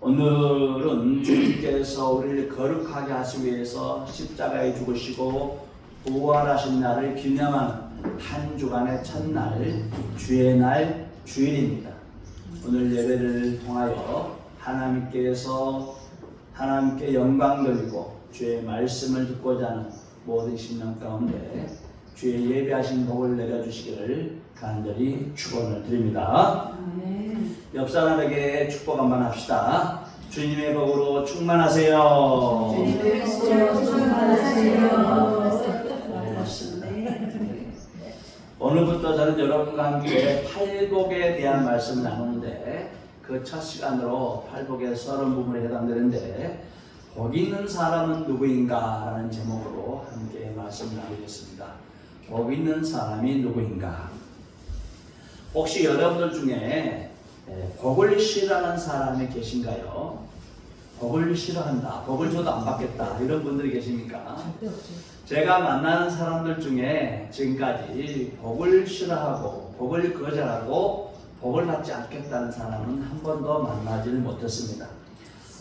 오늘은 주님께서 우리를 거룩하게 하시기 위해서 십자가에 죽으시고 부활하신 날을 기념하는 한 주간의 첫날, 주의 날, 주일입니다. 오늘 예배를 통하여 하나님께 영광 돌리고 주의 말씀을 듣고자 하는 모든 심령 가운데 주의 예배하신 복을 내려주시기를 간절히 축원을 드립니다. 옆 사람에게 축복 한번 합시다. 주님의 복으로 충만하세요. 주님의 복으로 충만하세요. 오늘부터 저는 여러분과 함께 팔복에 대한 말씀을 나누는데 그 첫 시간으로 팔복의 30부분에 해당되는데 복 있는 사람은 누구인가 라는 제목으로 함께 말씀을 나누겠습니다. 복 있는 사람이 누구인가? 혹시 여러분들 중에 복을 싫어하는 사람이 계신가요? 복을 싫어한다, 복을 줘도 안 받겠다 이런 분들이 계십니까? 제가 만나는 사람들 중에 지금까지 복을 싫어하고 복을 거절하고 복을 받지 않겠다는 사람은 한 번도 만나지를 못했습니다.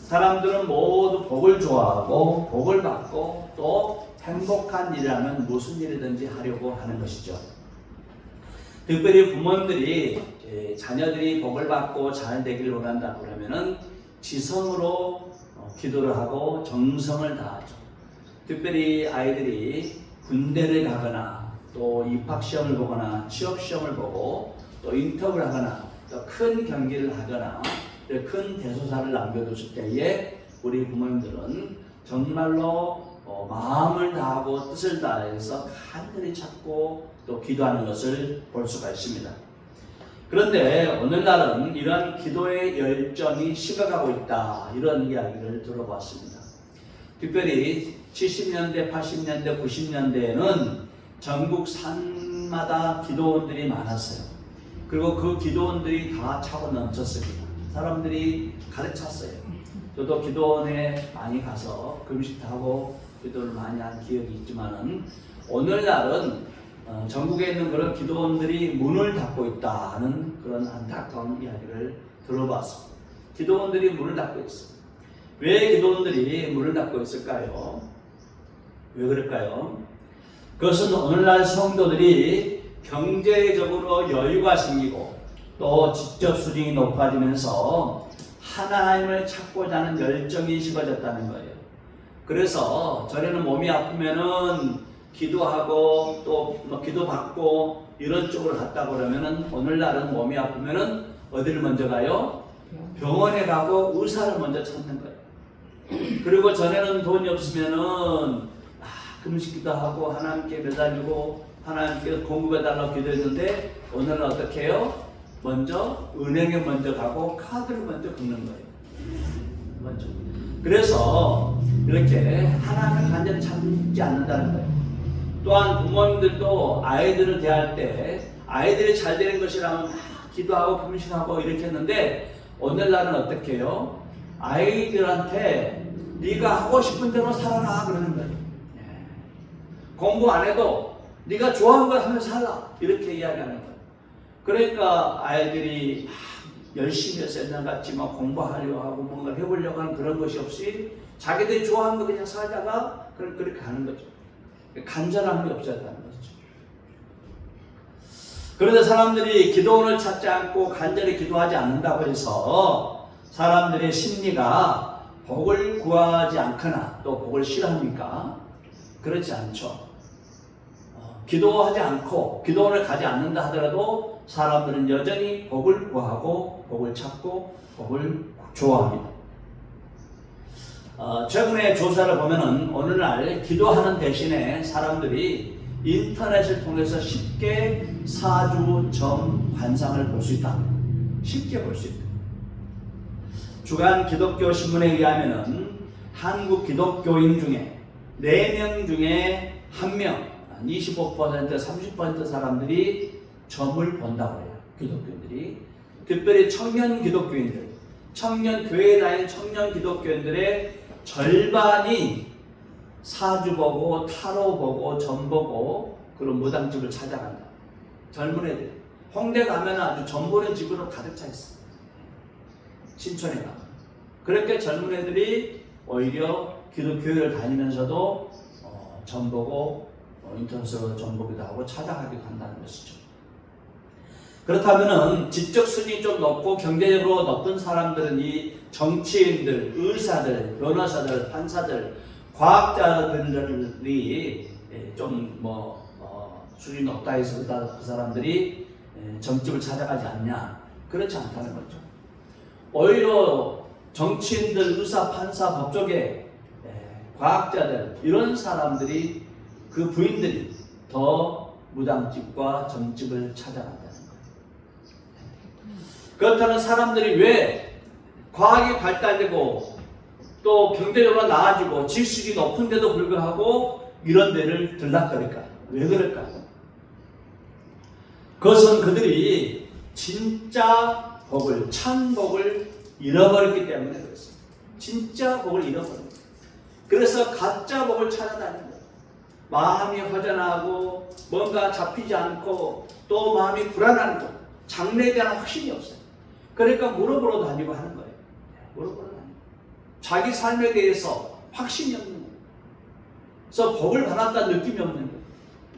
사람들은 모두 복을 좋아하고 복을 받고 또 행복한 일이라면 무슨 일이든지 하려고 하는 것이죠. 특별히 부모님들이 자녀들이 복을 받고 잘 되기를 원한다 그러면은 지성으로 기도를 하고 정성을 다하죠. 특별히 아이들이 군대를 가거나 또 입학시험을 보거나 취업시험을 보고 또 인터뷰를 하거나 또 큰 경기를 하거나 큰 대소사를 남겨뒀을 때에 우리 부모님들은 정말로 마음을 다하고 뜻을 다해서 간절히 찾고 또 기도하는 것을 볼 수가 있습니다. 그런데 오늘날은 이런 기도의 열정이 식어가고 있다 이런 이야기를 들어봤습니다. 특별히 70년대, 80년대, 90년대에는 전국 산마다 기도원들이 많았어요. 그리고 그 기도원들이 다 차고 넘쳤습니다. 사람들이 가르쳤어요. 저도 기도원에 많이 가서 금식하고 기도를 많이 한 기억이 있지만은 오늘날은 전국에 있는 그런 기도원들이 문을 닫고 있다는 그런 안타까운 이야기를 들어봤습니다. 기도원들이 문을 닫고 있어요. 왜 기도원들이 문을 닫고 있을까요? 왜 그럴까요? 그것은 오늘날 성도들이 경제적으로 여유가 생기고 또 지적 수준이 높아지면서 하나님을 찾고자 하는 열정이 식어졌다는 거예요. 그래서 전에는 몸이 아프면은 기도하고 또 기도받고 이런 쪽으로 갔다 그러면은 오늘날은 몸이 아프면은 어디를 먼저 가요? 병원에 가고 의사를 먼저 찾는 거예요. 그리고 전에는 돈이 없으면은 금식기도 하고 하나님께 매달리고 하나님께 공급해달라고 기도했는데 오늘은 어떻게 해요? 먼저 은행에 먼저 가고 카드를 먼저 긁는 거예요. 먼저. 그래서 이렇게 하나님을 완전히 찾지 않는다는 거예요. 또한 부모님들도 아이들을 대할 때 아이들이 잘 되는 것이라면 기도하고 금식하고 이렇게 했는데 오늘날은 어떻게 해요? 아이들한테 네가 하고 싶은 대로 살아라 그러는 거예요. 공부 안 해도 네가 좋아하는 걸 하면서 살라 이렇게 이야기하는 거예요. 그러니까 아이들이 열심히 해서 옛날같이 막 공부하려고 하고 뭔가 해보려고 하는 그런 것이 없이 자기들이 좋아하는 거 그냥 살다가 그렇게 가는 거죠. 간절함이 없었다는 거죠. 그런데 사람들이 기도원을 찾지 않고 간절히 기도하지 않는다고 해서 사람들의 심리가 복을 구하지 않거나 또 복을 싫어합니까? 그렇지 않죠. 기도하지 않고 기도원을 가지 않는다 하더라도 사람들은 여전히 복을 구하고 복을 찾고 복을 좋아합니다. 최근에 조사를 보면은 오늘날 기도하는 대신에 사람들이 인터넷을 통해서 쉽게 사주, 점, 관상을 볼 수 있다. 쉽게 볼 수 있다. 주간 기독교 신문에 의하면은 한국 기독교인 중에 4명 중에 1명 25%, 30% 사람들이 점을 본다고 해요. 기독교인들이. 특별히 청년 기독교인들, 청년 교회에 다니는 청년 기독교인들의 절반이 사주 보고 타로 보고 점 보고 그런 무당집을 찾아간다. 젊은 애들. 홍대 가면 아주 점 보는 집으로 가득 차 있어. 신촌에 가면. 그렇게 젊은 애들이 오히려 기독교회를 다니면서도 점 보고 인터넷으로 점 보기도 하고 찾아가기도 한다는 것이죠. 그렇다면은 지적 수준이 좀 높고 경제적으로 높은 사람들은 이 정치인들, 의사들, 변호사들, 판사들, 과학자들이 좀 수준이 높다 해서 그 사람들이 점집을 찾아가지 않냐? 그렇지 않다는 거죠. 오히려 정치인들, 의사, 판사, 법조계, 과학자들 이런 사람들이 그 부인들이 더 무당집과 점집을 찾아간다는 거예요. 그렇다면 사람들이 왜 과학이 발달되고 또 경제적으로 나아지고 지식이 높은데도 불구하고 이런 데를 들락거릴까? 왜 그럴까? 그것은 그들이 진짜 복을, 참 복을 잃어버렸기 때문에 그렇습니다. 진짜 복을 잃어버립니다. 그래서 가짜 복을 찾아다니는 거예요. 마음이 허전하고 뭔가 잡히지 않고 또 마음이 불안한 거, 장래에 대한 확신이 없어요. 그러니까 물어보러 다니고 하는 거예요. 물어보러 다니고. 자기 삶에 대해서 확신이 없는 거예요. 그래서 복을 받았다는 느낌이 없는 거예요.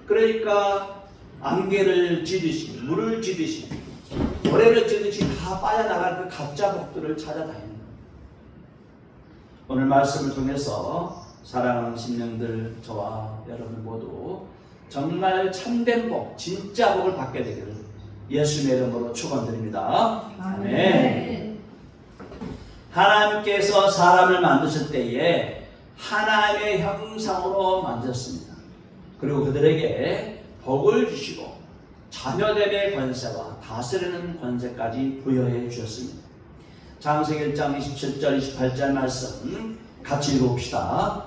그러니까 안개를 지듯이, 물을 지듯이, 모래를 지듯이 다 빠져나갈 그 가짜 복들을 찾아다니는 거예요. 오늘 말씀을 통해서 사랑하는 심령들, 저와 여러분 모두 정말 참된 복, 진짜 복을 받게 되기를 예수님의 이름으로 축원드립니다. 아멘. 하나님께서 사람을 만드실 때에 하나님의 형상으로 만드셨습니다. 그리고 그들에게 복을 주시고 자녀됨의 권세와 다스리는 권세까지 부여해 주셨습니다. 창세기 1장 27절 28절 말씀 같이 읽어봅시다.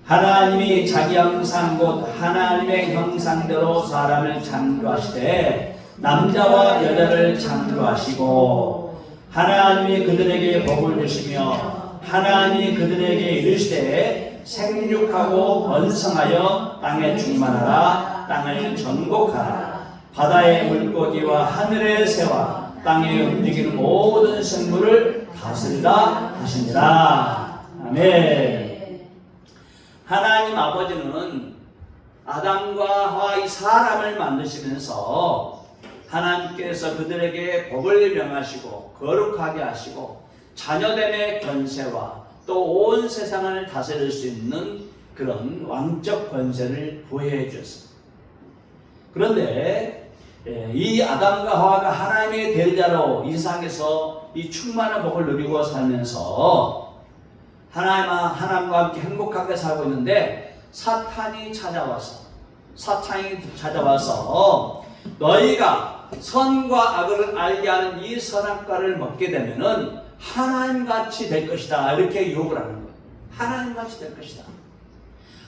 하나님이 자기 형상 곧 하나님의 형상대로 사람을 창조하시되 남자와 여자를 창조하시고 하나님이 그들에게 복을 주시며 하나님이 그들에게 이르시되 생육하고 번성하여 땅에 충만하라 땅을 정복하라 바다의 물고기와 하늘의 새와 땅에 움직이는 모든 생물을 다스리라 하시니라. 아멘. 하나님 아버지는 아담과 하와 이 사람을 만드시면서 하나님께서 그들에게 복을 명하시고 거룩하게 하시고 자녀됨의 권세와 또 온 세상을 다스릴 수 있는 그런 왕적 권세를 부여해 주셨습니다. 그런데 이 아담과 하와가 하나님의 대리자로 이 세상에서 이 충만한 복을 누리고 살면서 하나님과 함께 행복하게 살고 있는데 사탄이 찾아와서 너희가 선과 악을 알게 하는 이 선악과를 먹게 되면은 하나님같이 될 것이다 이렇게 유혹을 하는 거예요. 하나님같이 될 것이다.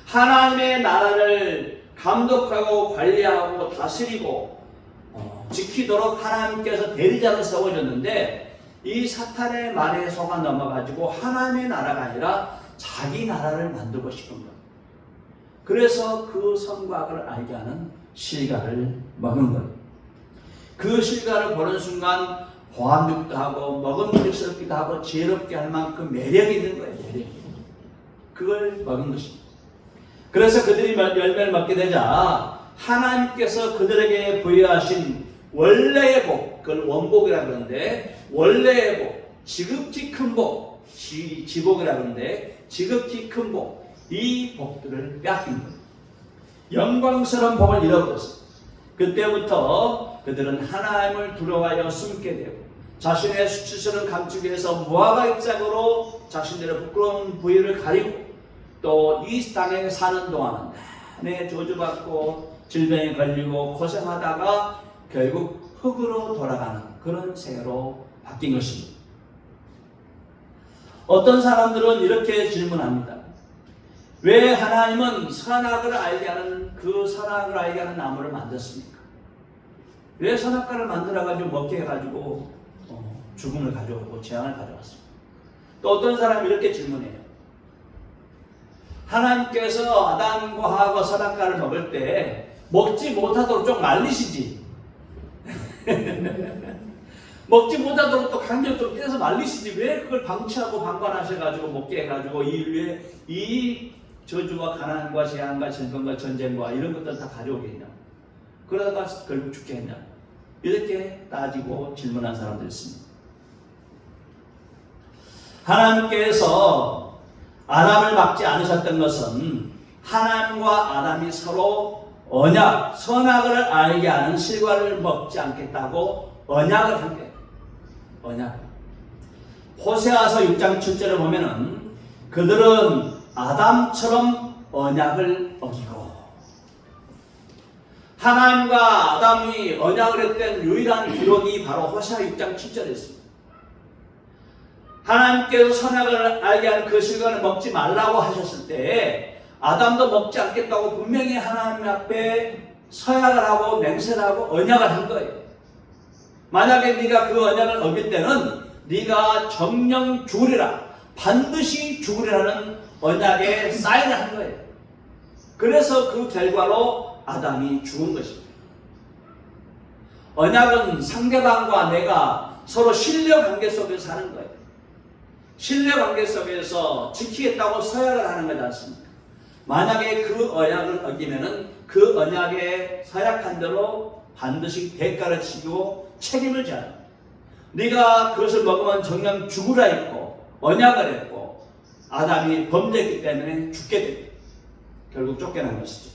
하나님의 나라를 감독하고 관리하고 다스리고 지키도록 하나님께서 대리자로 세워졌는데 이 사탄의 말에 속아 넘어가지고 하나님의 나라가 아니라 자기 나라를 만들고 싶은 거예요. 그래서 그 선과 악을 알게 하는 실과를 먹은 거예요. 그 실과를 보는 순간 보암육도 하고 먹음직스럽기도 하고 지혜롭게 할 만큼 매력이 있는 거예요. 매력이. 그걸 먹은 것입니다. 그래서 그들이 열매를 먹게 되자 하나님께서 그들에게 부여하신 원래의 복, 그걸 원복이라고 그러는데 원래의 복, 지극히 큰 복, 지복이라고 그러는데 지극히 큰 복, 이 복들을 빼앗긴 거예요. 영광스러운 복을 잃어버렸어요. 그때부터 그들은 하나님을 두려워하여 숨게 되고 자신의 수치스러운 감추기 위해서 무화과 잎사귀로 자신들의 부끄러운 부위를 가리고 또 이 땅에 사는 동안은 내내 저주받고 질병에 걸리고 고생하다가 결국 흙으로 돌아가는 그런 생애로 바뀐 것입니다. 어떤 사람들은 이렇게 질문합니다. 왜 하나님은 선악을 알게 하는 그 선악을 알게 하는 나무를 만들었습니까? 왜 선악과를 만들어가지고 먹게 해가지고 죽음을 가져오고 재앙을 가져왔습니까? 또 어떤 사람이 이렇게 질문해요. 하나님께서 아담과 하와가 선악과를 먹을 때 먹지 못하도록 좀 말리시지. 먹지 못하도록 또 강력적으로 떼서 말리시지 왜 그걸 방치하고 방관하셔가지고 먹게 해가지고 이 인류에 이 저주와 가난과 재앙과 질병과 전쟁과 이런 것들 다 가져오겠냐? 그러다가 결국 죽게 했냐? 이렇게 따지고 질문한 사람들이 있습니다. 하나님께서 아담을 막지 않으셨던 것은 하나님과 아담이 서로 언약, 선악을 알게 하는 실과를 먹지 않겠다고 언약을 한 거예요. 언약. 호세아서 6장 7절을 보면은 그들은 아담처럼 언약을 어기고, 하나님과 아담이 언약을 했던 유일한 기록이 바로 호세아 6장 7절에 있습니다. 하나님께서 선악을 알게 하는 그 실과를 먹지 말라고 하셨을 때 아담도 먹지 않겠다고 분명히 하나님 앞에 서약을 하고 맹세를 하고 언약을 한 거예요. 만약에 네가 그 언약을 어길 때는 네가 정령 죽으리라, 반드시 죽으리라는 언약에 사인을 한 거예요. 그래서 그 결과로 아담이 죽은 것입니다. 언약은 상대방과 내가 서로 신뢰 관계 속에서 사는 거예요. 신뢰 관계 속에서 지키겠다고 서약을 하는 거지 않습니까? 만약에 그 언약을 어기면은 그 언약에 서약한 대로 반드시 대가를 치고 책임을 져야 합니다. 네가 그것을 먹으면 정녕 죽으라 했고 언약을 했고 아담이 범죄했기 때문에 죽게 됩니다. 결국 쫓겨난 것이죠.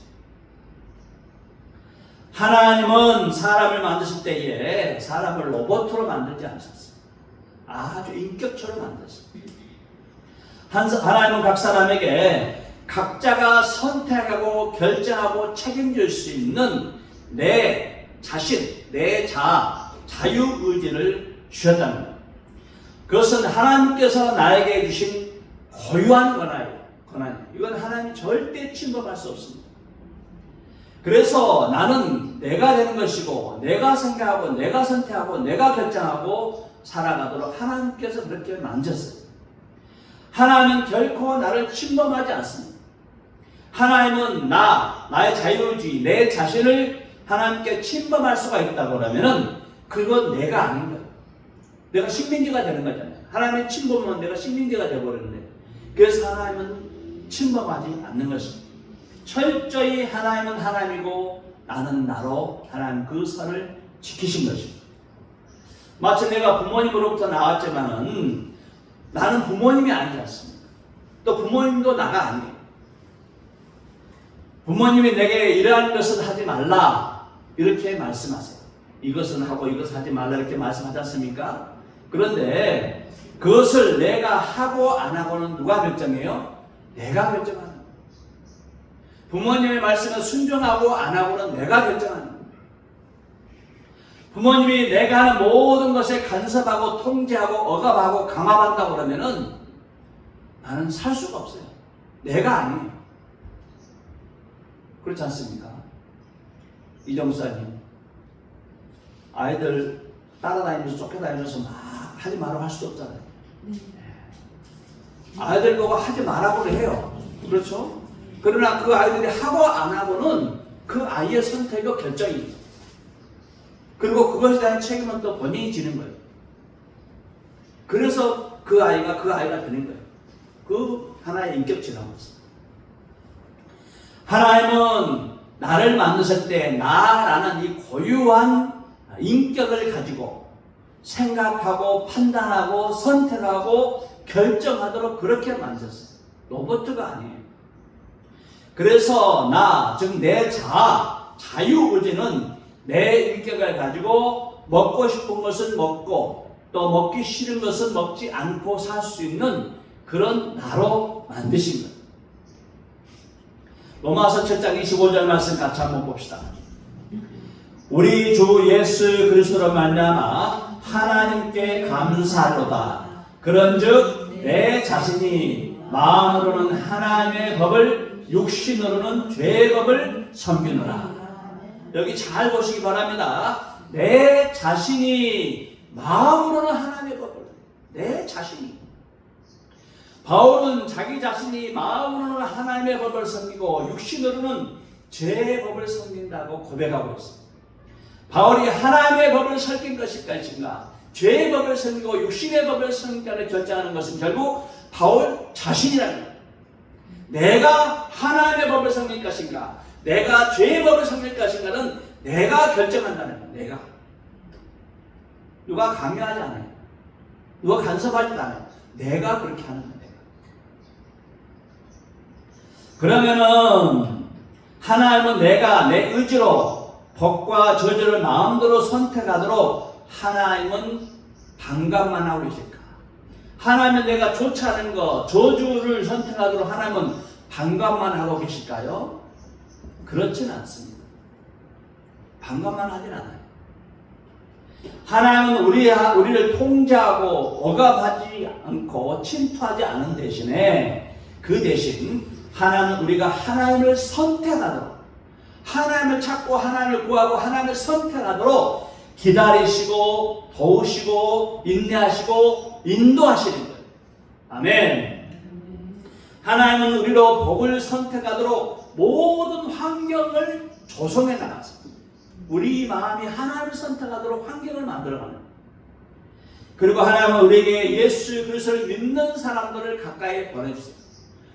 하나님은 사람을 만드실 때에 사람을 로봇으로 만들지 않으셨어요. 아주 인격처럼 만드셨어요. 하나님은 각 사람에게 각자가 선택하고 결정하고 책임질 수 있는 내 자신, 내 자유의지를 주셨답니다. 그것은 하나님께서 나에게 주신 고유한 권한이에요. 이건 하나님이 절대 침범할 수 없습니다. 그래서 나는 내가 되는 것이고 내가 생각하고 내가 선택하고 내가 결정하고 살아가도록 하나님께서 그렇게 만드셨어요. 하나님은 결코 나를 침범하지 않습니다. 하나님은 나의 자유의지, 내 자신을 하나님께 침범할 수가 있다고 그러면은 그건 내가 아닌 거예요. 내가 식민지가 되는 거잖아요. 하나님의 침범은 내가 식민지가 되어버리는데, 그래서 하나님은 침범하지 않는 것입니다. 철저히 하나님은 하나님이고 나는 나로 하나님 그 선을 지키신 것입니다. 마치 내가 부모님으로부터 나왔지만은 나는 부모님이 아니지 않습니까? 또 부모님도 나가 아니에요. 부모님이 내게 이러한 것을 하지 말라 이렇게 말씀하세요. 이것은 하고 이것을 하지 말라 이렇게 말씀하지 않습니까? 그런데 그것을 내가 하고 안 하고는 누가 결정해요? 내가 결정하는 거예요. 부모님의 말씀을 순종하고 안 하고는 내가 결정하는 거예요. 부모님이 내가 하는 모든 것에 간섭하고 통제하고 억압하고 강압한다고 그러면은 나는 살 수가 없어요. 내가 아니에요. 그렇지 않습니까? 이정사님, 아이들 따라다니면서 쫓겨다니면서 막 하지 말라고 할 수도 없잖아요. 아이들 보고 하지 말라고 해요. 그렇죠? 그러나 그 아이들이 하고 안 하고는 그 아이의 선택과 결정입니다. 그리고 그것에 대한 책임은 또 본인이 지는 거예요. 그래서 그 아이가 되는 거예요. 그 하나의 인격질하고 있어요. 하나님은 나를 만드실 때 나라는 이 고유한 인격을 가지고 생각하고 판단하고 선택하고 결정하도록 그렇게 만드셨어요. 로봇가 아니에요. 그래서 즉 내 자유의지는 내 인격을 가지고 먹고 싶은 것은 먹고 또 먹기 싫은 것은 먹지 않고 살 수 있는 그런 나로 만드신 거예요. 로마서 7장 25절 말씀 같이 한번 봅시다. 우리 주 예수 그리스도로 말미암아 하나님께 감사하노다. 그런즉 내 자신이 마음으로는 하나님의 법을 육신으로는 죄의 법을 섬기노라. 여기 잘 보시기 바랍니다. 내 자신이 마음으로는 하나님의 법을, 내 자신이. 바울은 자기 자신이 마음으로는 하나님의 법을 섬기고 육신으로는 죄의 법을 섬긴다고 고백하고 있습니다. 바울이 하나님의 법을 섬긴 것인가 죄의 법을 섬기고 육신의 법을 섬기기를 결정하는 것은 결국 바울 자신이라는 거예요. 내가 하나님의 법을 섬길 것인가, 내가 죄의 법을 섬길 것인가는 내가 결정한다는 거예요. 내가. 누가 강요하지 않아요. 누가 간섭하지도 않아요. 내가 그렇게 하는 거예요. 그러면은 하나님은 내가 내 의지로 복과 저주를 마음대로 선택하도록 하나님은 반감만 하고 계실까? 하나님은 내가 좋지 않은 거, 저주를 선택하도록 하나님은 반감만 하고 계실까요? 그렇진 않습니다. 반감만 하진 않아요. 하나님은 우리를 통제하고 억압하지 않고 침투하지 않은 대신에 그 대신 하나님은 우리가 하나님을 선택하도록, 하나님을 찾고 하나님을 구하고 하나님을 선택하도록 기다리시고 도우시고 인내하시고 인도하시는 거예요. 아멘. 하나님은 우리로 복을 선택하도록 모든 환경을 조성해 나갔습니다. 우리 마음이 하나님을 선택하도록 환경을 만들어가는 거예요. 그리고 하나님은 우리에게 예수 그리스도를 믿는 사람들을 가까이 보내주세요.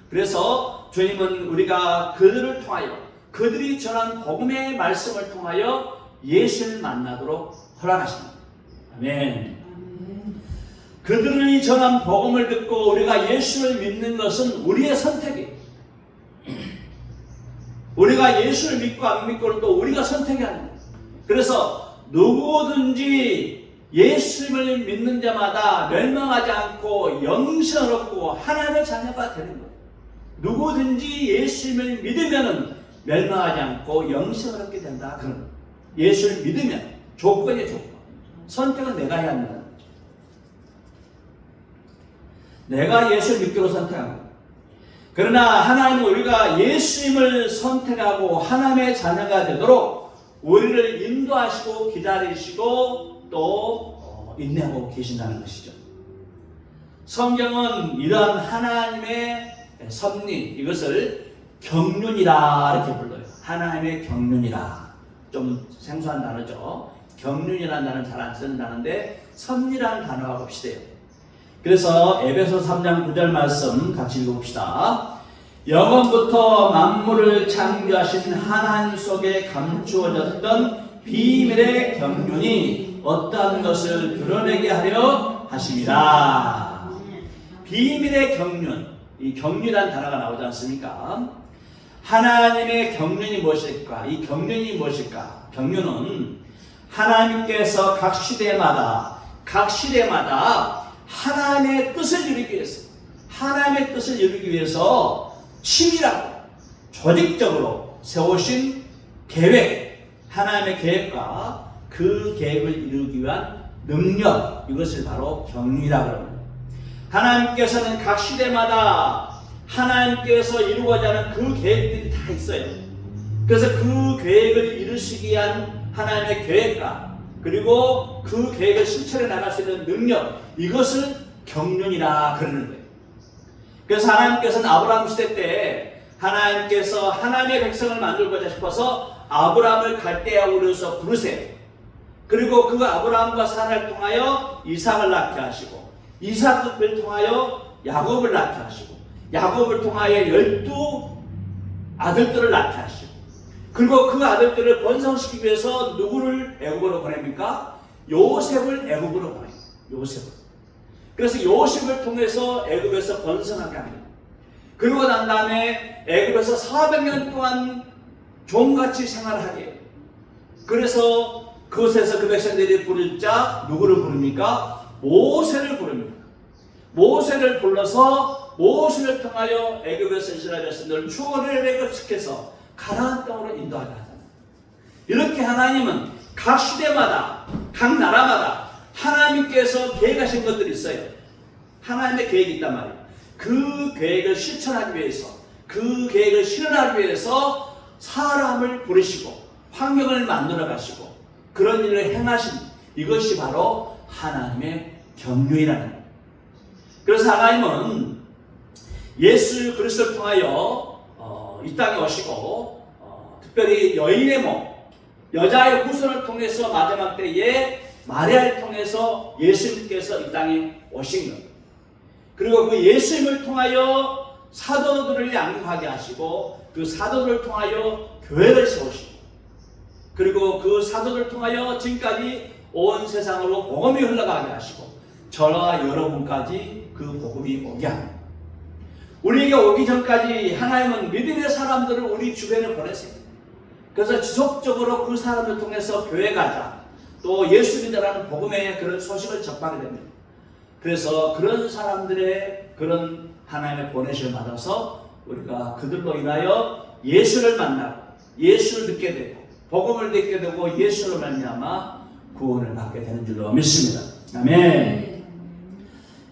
그래서 주님은 우리가 그들을 통하여, 그들이 전한 복음의 말씀을 통하여 예수를 만나도록 허락하십니다. 아멘. 그들이 전한 복음을 듣고 우리가 예수를 믿는 것은 우리의 선택이에요. 우리가 예수를 믿고 안 믿고는 또 우리가 선택해야 합니다. 그래서 누구든지 예수를 믿는 자마다 멸망하지 않고 영생을 얻고 하나님의 자녀가 되는 거예요. 누구든지 예수를 믿으면 멸망하지 않고 영생을 얻게 된다. 그런 예수를 믿으면 조건이에요. 조건. 선택은 내가 해야 합니다. 내가 예수를 믿기로 선택합니다. 그러나 하나님은 우리가 예수님을 선택하고 하나님의 자녀가 되도록 우리를 인도하시고 기다리시고 또 인내하고 계신다는 것이죠. 성경은 이러한 하나님의 섭리, 이것을 경륜이라 이렇게 불러요. 하나님의 경륜이라. 좀 생소한 단어죠. 경륜이라는 단어는 잘 안 쓰는 단어인데 섭리라는 단어가 봅시다. 그래서 에베소 3장 9절 말씀 같이 읽어봅시다. 영원부터 만물을 창조하신 하나님 속에 감추어졌던 비밀의 경륜이 어떠한 것을 드러내게 하려 하심이라. 비밀의 경륜, 이 경륜이라는 단어가 나오지 않습니까? 하나님의 경륜이 무엇일까? 이 경륜이 무엇일까? 경륜은 하나님께서 각 시대마다 하나님의 뜻을 이루기 위해서, 하나님의 뜻을 이루기 위해서 치밀하고 조직적으로 세우신 계획, 하나님의 계획과 그 계획을 이루기 위한 능력, 이것을 바로 경륜이라고 합니다. 하나님께서는 각 시대마다 하나님께서 이루고자 하는 그 계획들이 다 있어요. 그래서 그 계획을 이루시기 위한 하나님의 계획과 그리고 그 계획을 실천해 나갈 수 있는 능력, 이것을 경륜이라 그러는 거예요. 그래서 하나님께서는 아브라함 시대 때 하나님께서 하나님의 백성을 만들고자 싶어서 아브라함을 갈대아 우르에서 부르세요. 그리고 그 아브라함과 사라를 통하여 이삭을 낳게 하시고, 이삭을 통하여 야곱을 낳게 하시고, 야곱을 통하여 12 아들들을 낳게 하시고, 그리고 그 아들들을 번성시키기 위해서 누구를 애굽으로 보냅니까? 요셉을 애굽으로 보내요. 요셉을. 그래서 요셉을 통해서 애굽에서 번성하게 합니다. 그러고 난 다음에 애굽에서 400년 동안 종같이 생활하게 해요. 그래서 그곳에서 그 백성들이 부를 자 누구를 부릅니까? 모세를 부릅니다. 모세를 불러서 모세를 통하여 애굽에서 이스라엘 백성들을 출애굽시켜서 가나안 땅으로 인도하게 하잖아요. 이렇게 하나님은 각 시대마다, 각 나라마다 하나님께서 계획하신 것들이 있어요. 하나님의 계획이 있단 말이에요. 그 계획을 실천하기 위해서, 그 계획을 실현하기 위해서 사람을 부르시고 환경을 만들어 가시고 그런 일을 행하신, 이것이 바로 하나님의 경륜이라는 거예요. 그래서 하나님은 예수 그리스도를 통하여 이 땅에 오시고 특별히 여인의 몸, 여자의 후손을 통해서 마지막 때에 마리아를 통해서 예수님께서 이 땅에 오신 겁니다. 그리고 그 예수님을 통하여 사도들을 양육하게 하시고 그 사도들을 통하여 교회를 세우시고 그리고 그 사도들을 통하여 지금까지 온 세상으로 복음이 흘러가게 하시고 저와 여러분까지 그 복음이 오게 합니다. 우리에게 오기 전까지 하나님은 믿음의 사람들을 우리 주변에 보냈습니다. 그래서 지속적으로 그 사람을 통해서 교회 가자 또 예수 믿으라는 복음의 그런 소식을 접하게 됩니다. 그래서 그런 사람들의 그런 하나님의 보내심을 받아서 우리가 그들로 인하여 예수를 만나고 예수를 듣게 되고 복음을 듣게 되고 예수로 말미암아 구원을 받게 되는 줄로 믿습니다. 아멘.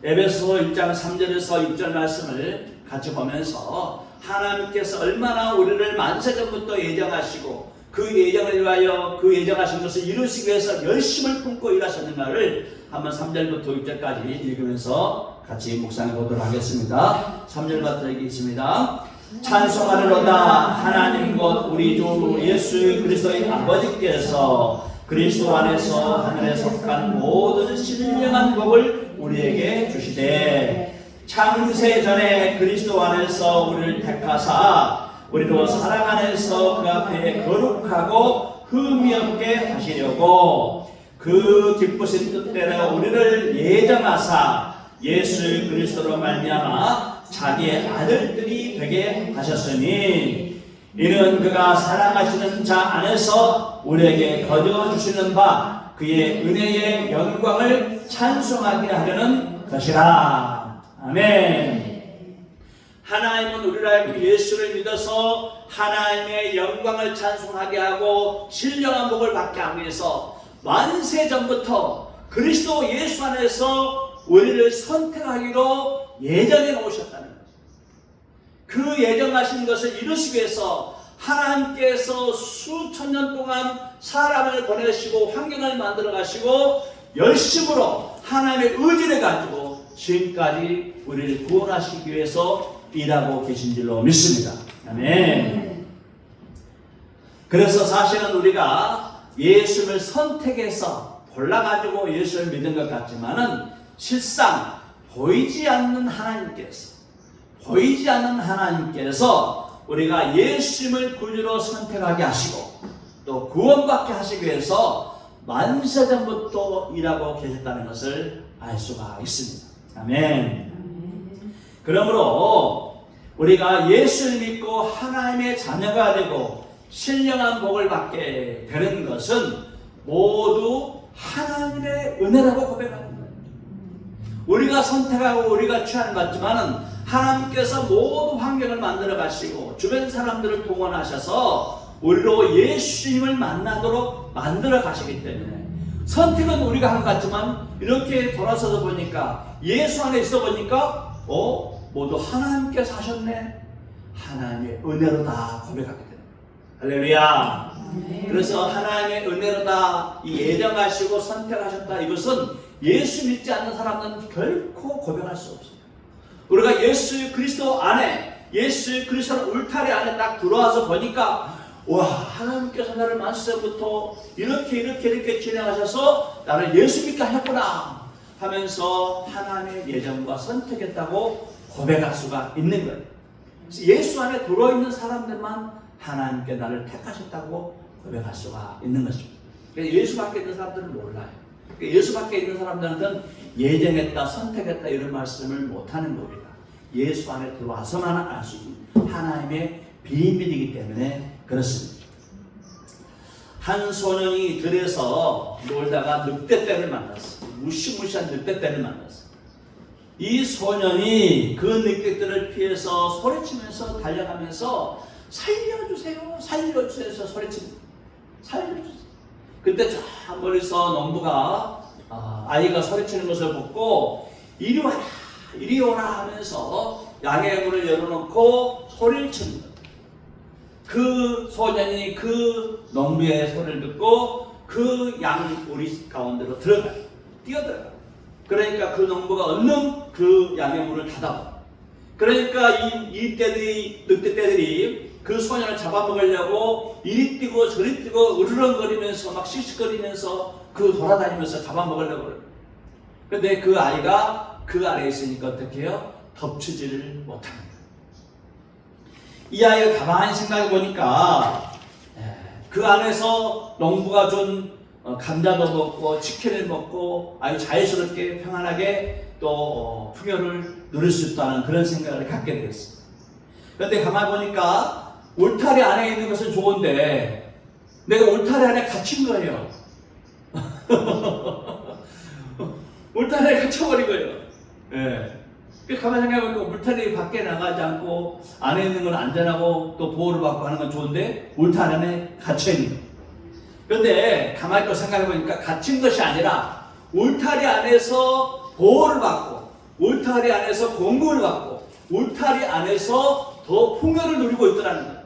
에베소 1장 3절에서 6절 말씀을 같이 보면서 하나님께서 얼마나 우리를 만세전부터 예정하시고 그 예정을 위하여 그 예정하신 것을 이루시기 위해서 열심을 품고 일하셨는가를 한번 3절부터 6절까지 읽으면서 같이 묵상해 보도록 하겠습니다. 3절부터 읽겠습니다. 찬송하리로다. 하나님 곧 우리 주 예수 그리스도의 아버지께서 그리스도 안에서 하늘에 속한 모든 신령한 복을 우리에게 주시되 창세전에 그리스도 안에서 우리를 택하사 우리도 사랑 안에서 그 앞에 거룩하고 흠이 없게 하시려고 그 기쁘신 뜻대로 우리를 예정하사 예수 그리스도로 말미암아 자기의 아들들이 되게 하셨으니 이는 그가 사랑하시는 자 안에서 우리에게 거저주시는 바 그의 은혜의 영광을 찬송하게 하려는 것이라. 아멘. 하나님은 우리를 예수를 믿어서 하나님의 영광을 찬송하게 하고 신령한 복을 받게 하기 위해서 만세전부터 그리스도 예수 안에서 우리를 선택하기로 예정해 놓으셨다는 것. 그 예정하신 것을 이루시기 위해서 하나님께서 수천 년 동안 사람을 보내시고 환경을 만들어 가시고 열심으로 하나님의 의지를 가지고 지금까지 우리를 구원하시기 위해서 일하고 계신 줄로 믿습니다. 아멘. 그래서 사실은 우리가 예수를 선택해서 골라가지고 예수를 믿은 것 같지만은 실상 보이지 않는 하나님께서 우리가 예수님을 구주로 선택하게 하시고 또 구원받게 하시기 위해서 만세전부터 일하고 계셨다는 것을 알 수가 있습니다. 아멘. 그러므로 우리가 예수를 믿고 하나님의 자녀가 되고 신령한 복을 받게 되는 것은 모두 하나님의 은혜라고 고백하는 거예요. 우리가 선택하고 우리가 취하는 것 같지만은 하나님께서 모든 환경을 만들어 가시고 주변 사람들을 동원하셔서 우리로 예수님을 만나도록 만들어 가시기 때문에 선택은 우리가 한 것 같지만 이렇게 돌아서서 보니까 예수 안에 있어 보니까 모두 하나님께서 하셨네. 하나님의 은혜로다 고백하게 됩니다. 할렐루야. 그래서 하나님의 은혜로다 이 예정하시고 선택하셨다 이것은 예수 믿지 않는 사람은 결코 고백할 수 없습니다. 우리가 예수 그리스도 안에 예수 그리스도 울타리 안에 딱 들어와서 보니까 와 하나님께서 나를 만세부터 이렇게 진행하셔서 나를 예수 믿게 하셨구나 하면서 하나님의 예정과 선택했다고 고백할 수가 있는 거예요. 예수 안에 들어있는 사람들만 하나님께 나를 택하셨다고 고백할 수가 있는 것입니다. 예수 밖에 있는 사람들은 몰라요. 예수 밖에 있는 사람들은 예정했다 선택했다 이런 말씀을 못하는 겁니다. 예수 안에 들어와서만 알 수 있는 하나님의 비밀이기 때문에 그렇습니다. 한 소년이 들에서 놀다가 늑대떼를 만났어요. 무시무시한 늑대떼를 만났어요. 이 소년이 그 늑대떼를 피해서 소리치면서 달려가면서 살려주세요 해서 소리칩니다. 살려주세요. 그때 저 멀리서 농부가 아이가 소리치는 것을 보고 이리 와라 이리 오라 하면서 양의 문을 열어놓고 소리를 칩니다. 그 소년이 그 농부의 소리를 듣고 그 양 우리 가운데로 들어가요. 뛰어들어가요. 그러니까 그 농부가 얼른 그 양의 문을 닫아버려요. 그러니까 이 늑대떼들이 그 소년을 잡아먹으려고 이리 뛰고 저리 뛰고 으르렁거리면서 막 씩씩거리면서 그 돌아다니면서 잡아먹으려고 그래요. 근데 그 아이가 그 아래에 있으니까 어떻게 해요? 덮치지를 못합니다. 이 아이가 가만히 생각해 보니까 그 안에서 농부가 준 감자도 먹고 치킨을 먹고 아주 자유스럽게 평안하게 또 풍요를 누릴 수 있다는 그런 생각을 갖게 되었습니다. 그런데 가만히 보니까 울타리 안에 있는 것은 좋은데 내가 울타리 안에 갇힌 거예요. 울타리에 갇혀버린 거예요. 예. 가만히 생각해보니까 울타리 밖에 나가지 않고 안에 있는 건 안전하고 또 보호를 받고 하는 건 좋은데 울타리 안에 갇혀있는 거예요. 그런데 가만히 또 생각해보니까 갇힌 것이 아니라 울타리 안에서 보호를 받고 울타리 안에서 공급을 받고 울타리 안에서 더 풍요를 누리고 있더라는 거예요.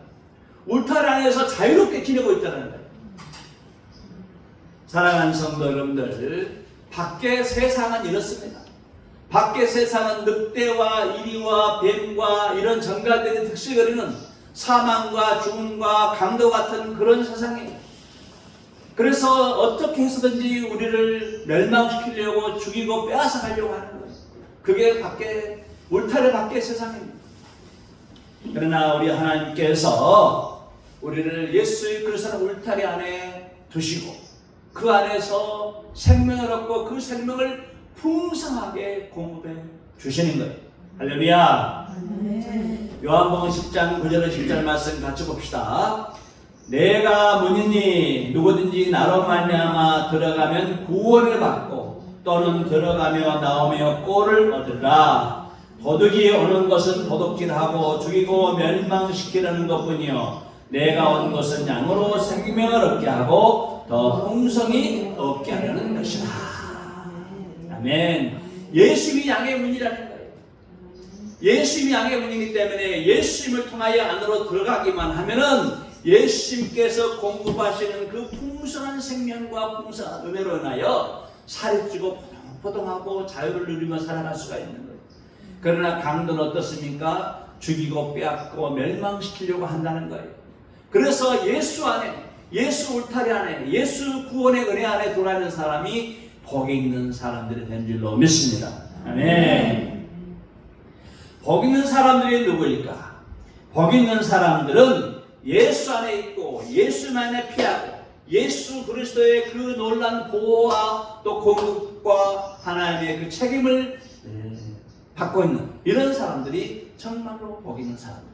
울타리 안에서 자유롭게 지내고 있다는 거예요. 사랑하는 성도 여러분들, 밖의 세상은 이렇습니다. 밖의 세상은 늑대와 이리와 뱀과 이런 정갈들이 득실거리는 사망과 죽음과 강도 같은 그런 세상이에요. 그래서 어떻게 해서든지 우리를 멸망시키려고 죽이고 빼앗아가려고 하는 거예요. 그게 밖에 울타리 밖의 세상입니다. 그러나 우리 하나님께서 우리를 예수 그리스도의 울타리 안에 두시고 그 안에서 생명을 얻고 그 생명을 풍성하게 공급해 주시는 거예요. 할렐루야. 요한복음 10장 9절 10절 말씀 같이 봅시다. 내가 문이니 누구든지 나로 말미암아 들어가면 구원을 받고 또는 들어가며 나오며 꼴을 얻으라. 도둑이 오는 것은 도둑질하고 죽이고 멸망시키려는 것뿐이요 내가 온 것은 양으로 생명을 얻게 하고 더 풍성히 얻게 하려는 것이다. 아멘. 예수님이 양의 문이라는 거예요. 예수님이 양의 문이기 때문에 예수님을 통하여 안으로 들어가기만 하면은 예수님께서 공급하시는 그 풍성한 생명과 풍성한 은혜로 인하여 살이 찌고 포동포동하고 자유를 누리며 살아갈 수가 있는 거예요. 그러나 강도는 어떻습니까? 죽이고 빼앗고 멸망시키려고 한다는 거예요. 그래서 예수 안에, 예수 울타리 안에, 예수 구원의 은혜 안에 들어가는 사람이 복이 있는 사람들이 된 줄로 믿습니다. 아멘. 복 있는 사람들이 누구일까? 복 있는 사람들은 예수 안에 있고 예수만에 피하고 예수 그리스도의 그 놀라운 보호와 또 공급과 하나님의 그 책임을 받고 있는 이런 사람들이 정말로 복 있는 사람들.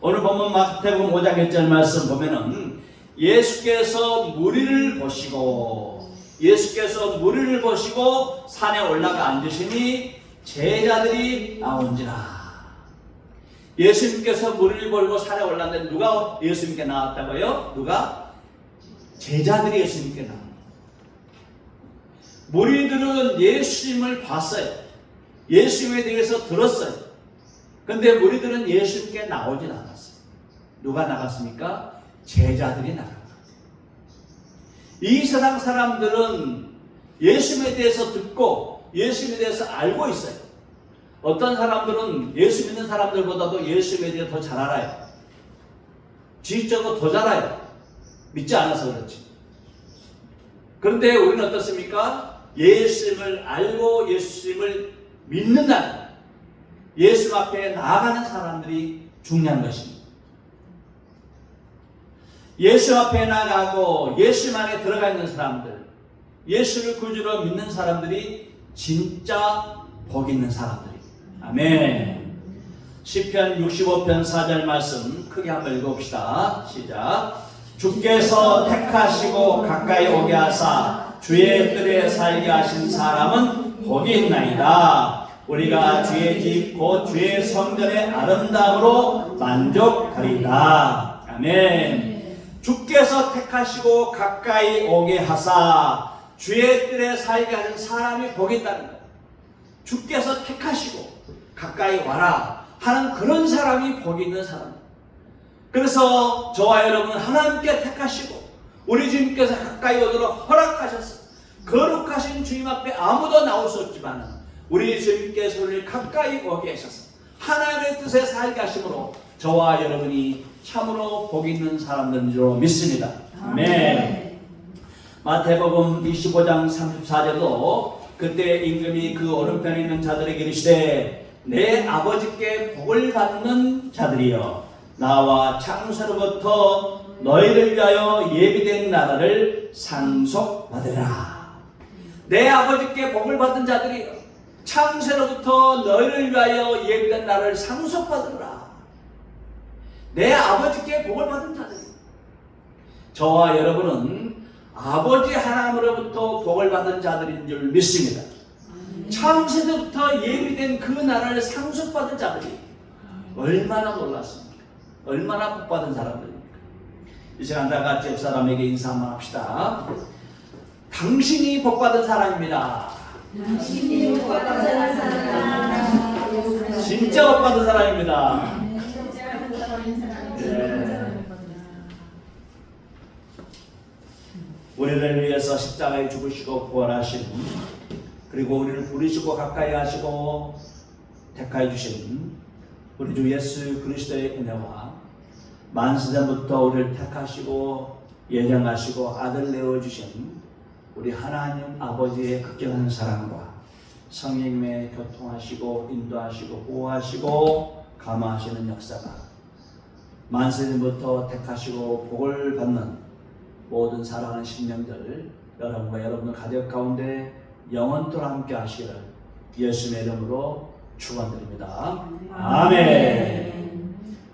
오늘 보면 마태복음 5장 1절 말씀 보면은 예수께서 무리를 보시고 산에 올라가 앉으시니 제자들이 나온지라. 예수님께서 무리를 보고 산에 올랐는데 누가 예수님께 나왔다고요? 누가? 제자들이 예수님께 나옵니다. 무리들은 예수님을 봤어요. 예수님에 대해서 들었어요. 근데 무리들은 예수님께 나오진 않았어요. 누가 나갔습니까? 제자들이 나갔어요. 이 세상 사람들은 예수님에 대해서 듣고 예수님에 대해서 알고 있어요. 어떤 사람들은 예수 믿는 사람들보다도 예수님에 대해 더 잘 알아요. 지식적으로 더 잘 알아요. 믿지 않아서 그렇지. 그런데 우리는 어떻습니까? 예수님을 알고 예수님을 믿는다. 예수 앞에 나아가는 사람들이 중요한 것입니다. 예수 앞에 나가고 예수 안에 들어가 있는 사람들, 예수를 구주로 믿는 사람들이 진짜 복 있는 사람들입니다. 아멘. 시편 65편 4절 말씀 크게 한번 읽어봅시다. 시작. 주께서 택하시고 가까이 오게 하사 주의 뜰에 살게 하신 사람은 복이 있나이다. 우리가 주의 집 곧 주의 성전의 아름다움으로 만족하리다. 아멘. 주께서 택하시고 가까이 오게 하사 주의 뜰에 살게 하신 사람이 복이 있다는 거예요. 주께서 택하시고 가까이 와라 하는 그런 사람이 복이 있는 사람. 그래서 저와 여러분 하나님께 택하시고 우리 주님께서 가까이 오도록 허락하셨어요. 거룩하신 주님 앞에 아무도 나올 수 없지만 우리 주님께서 우리를 가까이 오게 하셔서 하나님의 뜻에 살게 하심으로 저와 여러분이 참으로 복 있는 사람들인 줄 믿습니다. 아멘. 마태복음 25장 34절도 그때 임금이 그 오른편에 있는 자들에게 이르시되 내 아버지께 복을 받는 자들이여 나와 창세로부터 너희를 위하여 예비된 나라를 상속받으라. 내 아버지께 복을 받은 자들이여 창세로부터 너희를 위하여 예비된 나라를 상속받으라. 내 아버지께 복을 받은 자들. 저와 여러분은 아버지 하나님으로부터 복을 받은 자들인 줄 믿습니다. 창세부터 예비된 그 나라를 상속받은 자들이 얼마나 놀랐습니까? 얼마나 복받은 사람들입니까? 이 시간 다 같이 옆 사람에게 인사 한번 합시다. 당신이 복받은 사람입니다. 당신이 복받은 사람입니다. 진짜 복받은 사람입니다. 우리를 위해서 십자가에 죽으시고 부활하신, 그리고 우리를 부르시고 가까이 하시고 택하여 주신 우리 주 예수 그리스도의 은혜와 만세전부터 우리를 택하시고 예정하시고 아들 내어주신 우리 하나님 아버지의 극경한 사랑과 성령님의 교통하시고 인도하시고 보호하시고 감화하시는 역사가 만세전부터 택하시고 복을 받는 모든 사랑하는 심령들 여러분과 여러분의 가족 가운데 영원토록 함께 하시기를 예수님의 이름으로 축원드립니다. 아멘.